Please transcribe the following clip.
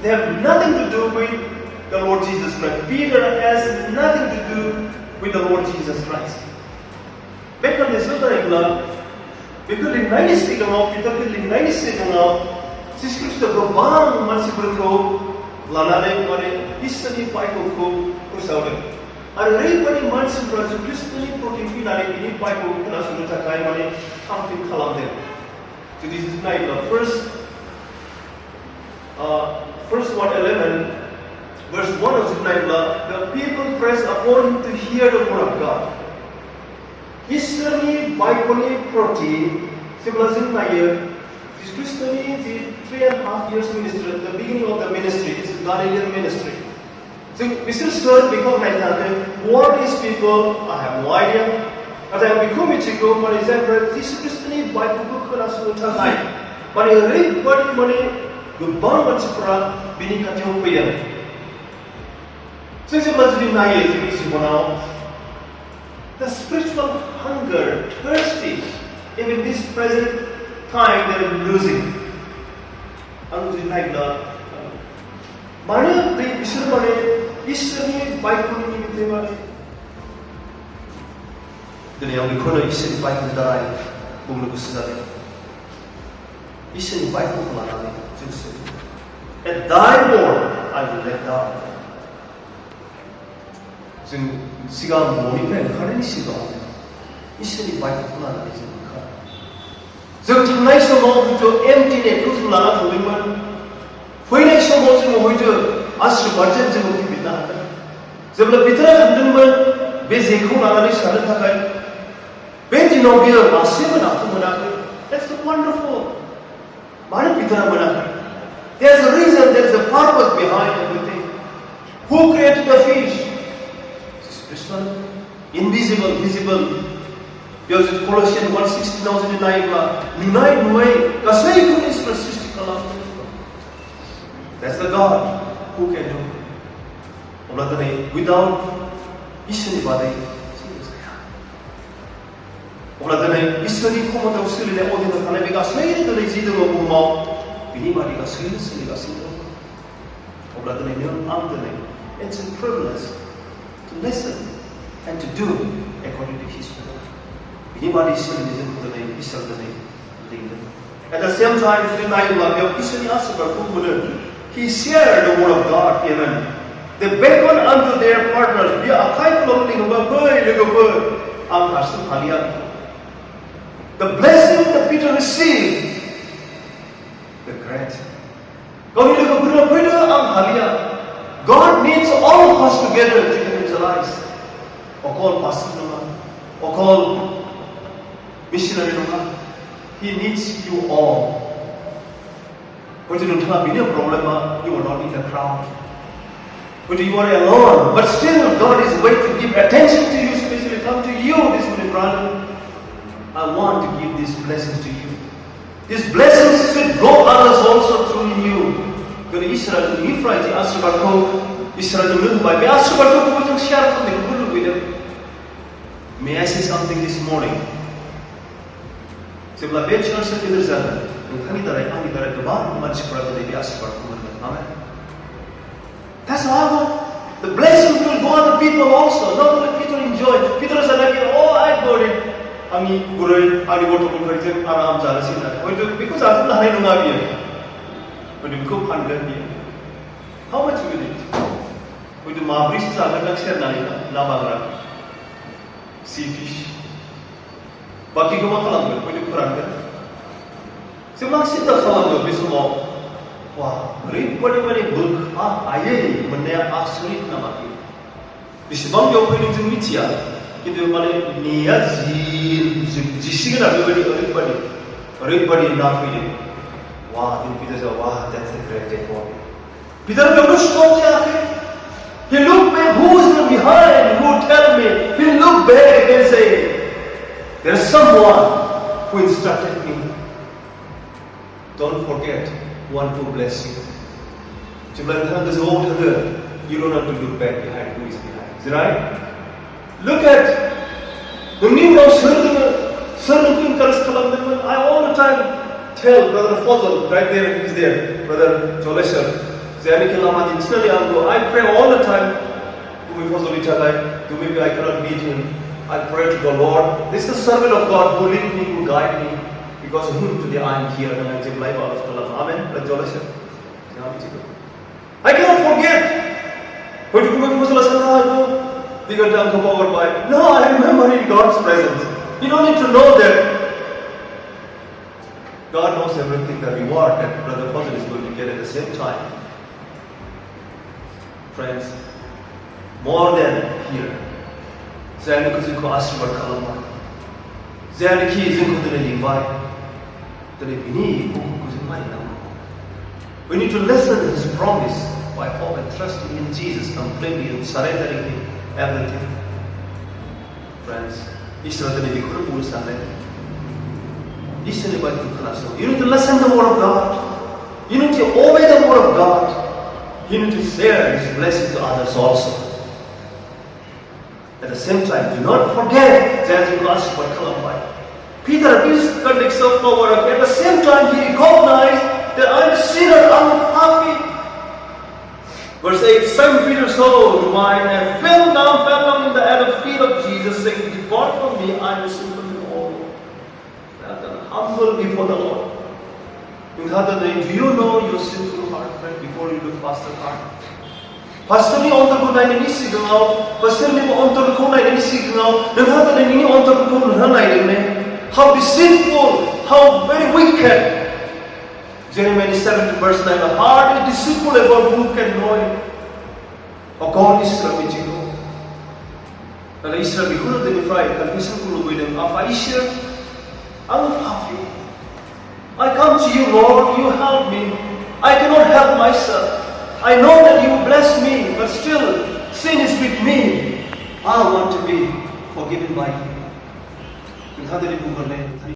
They have nothing to do with the Lord Jesus Christ. Peter has nothing to do with the Lord Jesus Christ. Back this because in 96 Peter in 96 Jesus Christ goban mansiफोरखौ लानानै माने इसोरनि बाइबलखौ फोसावदों आरो ओरैबायदि मानसिफोरा ख्रिस्टनि प्रति फैनानै बिनि बाइबलखौ खोनासंनो थाखाय माने थामथिम खालामदों जुदि नायोब्ला first 1:11 verse 1 of नायोब्ला the people pressed upon him to hear the word of God इसोरनि बाइबलनि प्रति जेब्ला जों नायो ख्रिस्टनि जि 3.5 years ministry at the beginning of the ministry is Galilean ministry so बिसोर सोर बेखौ नायनो हागोन what is people I have no idea नाथाय बेखौ मिथिगौ माने जायफोरा ख्रिस्टनि बाइबलखौ खोनासंनो थाखाय माने ओरैबायदि माने गोबां मानसिफोरा बिनि खाथियाव फैदों जों जेब्ला जुदि नायो जोंनि जिबनाव the spiritual hunger thirsty even this present time they are losing आं जुदि नायोब्ला मानो बिसोर माने इसोरनि बाइबलनि निमित्ते माने दिनै आं बेखौनो इसोरनि बाइबलनि दारै बुंनो गोसो जादों इसोरनि बाइबलखौ लानानै जों सोलों At thy word I will let down जों सिगां न'निफ्राय ओंखारनायनि सिगां इसोरनि बाइबलखौ लानानै जों ओंखारो जों थांनाय समाव हयथ' एम्पटि नेटखौ जों लाना थांदोंमोन फैनाय समाव जों हयथ' आशीर्बादजों जों फैफिननो हागोन जेब्ला बिथाङा थांदोंमोन बे जेखौ लानानै सारनो थाखाय बे दिनाव बियो मासेबो नाखौ मोनाखै That's so wonderful मानो बिथाङा मोनाखै There's a reason, there's a purpose behind everything Who created the fish? Invisible, visible बेयाव जों Colossians 1:16 जुदि नायोब्ला नुनाय नुयै गासैखौबो इसोरा सृष्टि खालामदों That's the God who can do अब्ला दिनै without इसोरनि बादै जेबो जाया अब्ला दिनै इसोरनि क्षमतायाव सोलिनाय अधीनाव थानाय बे गासैनो दिनै जि दङ बुहुमाव बिनि बादै गासैनो सोलिगासिनो दं अब्ला दिनै नों आं दिनै It's a privilege to listen and to do according to His word. बिनि बादै सोलिनो जोंखौ दिनै इसोर दिनै लिंदों At the same time जुदि नायोब्ला बेयाव इसोरनि आशीर्बादखौ mono He shared the word of God even They beckoned unto their partners बे आखाइफोराव लिंबा बै लोगोफोर आं हारसिं हालिया The blessing that Peter received the great गावनि लोगोफोरनो फैदो आं हालिया God needs all of us together to evangelize अकल पास्टर नङा अकल मिशनारि नङा He needs you all हयथ' नोंथाङा बेनि प्रब्लेमा you are not in the crowd हयथ' you are alone but still God is waiting to give attention to you especially come to you this morning brother I want to give these blessings to you His blessings should blow others also through you. Kalau Israel ini Friday asyibatku Israel dulu baik asyibatku bukan share kami dulu gitu. May I say something this morning? Sebelah benchmark saya tidak sana. Kami tarik kebar masih berada di asyibatku mana. Amen. That's how the blessings will go on the people also. Not only Peter enjoy. Peter said like, oh I got it. Ami gurui, ami botol kerja, aram jalan sini. Itu because aku lah hari nunga biar. Itu aku pandai biar. How much will it? Itu mabri sesaat nak share nari na bangra. Sea fish. Baki kau makan apa? Itu kurang kan? Sebab kita kawan tu besok wah, beri book ayah mana asli nama kita. Di sebab yang kau ini micia. Kita mana niat jisik nak beri beri nafiin. Wah, ini kita jawab wah, that's a great day for me. Peter kalau stop je, he look back, who is behind? Who tell me? He look back and say, there's someone who instructed me. Don't forget one who bless you. Jumlah orang tu semua ada. You don't have to look back behind who is behind. Is it right? Look at the new certain colors. I all the time tell Brother Fazal, right there, he's there, Brother Jolesher. I pray all the time. Maybe I cannot meet him. I pray to the Lord. This is the servant of God who lead me, who guide me. Because of him today I am here and I live life out of Kalam. Amen. Brother Jolesher. I cannot forget. No, I remember in God's presence. You don't need to know that God knows everything, the reward that Brother Fazal is going to get at the same time. Friends, more than here. Saya nak kau asyibat kalam. Saya nak izin kau dengan limbai. Tapi ini buku kau mai nama. We need to listen to His promise by hope and trusting in Jesus completely and surrendering Him everything. Friends, Israel tadi dikuru urusan lain. Israel baik itu kelas. You need to listen to the word of God. You need to obey the word of God. You need to share His blessing to others also. At the same time, do not forget that you ask for Kalambai. Peter is conducts of power. At the same time, he recognized that I'm a sinner, I'm happy. Verse 8, Simon Peter saw mine and fell down at the feet of Jesus, saying, depart from me, I am a sinner in all. Humble before the Lord. Do you know your sinful heart, friend, before you look past the heart? Pastor ni ontor ko naik ni sigaw, pastor ni ontor ko naik ni sigaw, dan hata ni ontor ko naik ni. How deceitful, how very wicked. Jeremiah 7 verse 9. The heart is deceitful about who can know it. O God Israel bijigo. Kalau Israel bihulu demi fry, kalau Israel bihulu bidem apa Israel? I'm happy. I come to you, Lord. You help me. I cannot help myself. I know that you bless me, but still, sin is with me. I want to be forgiven by you.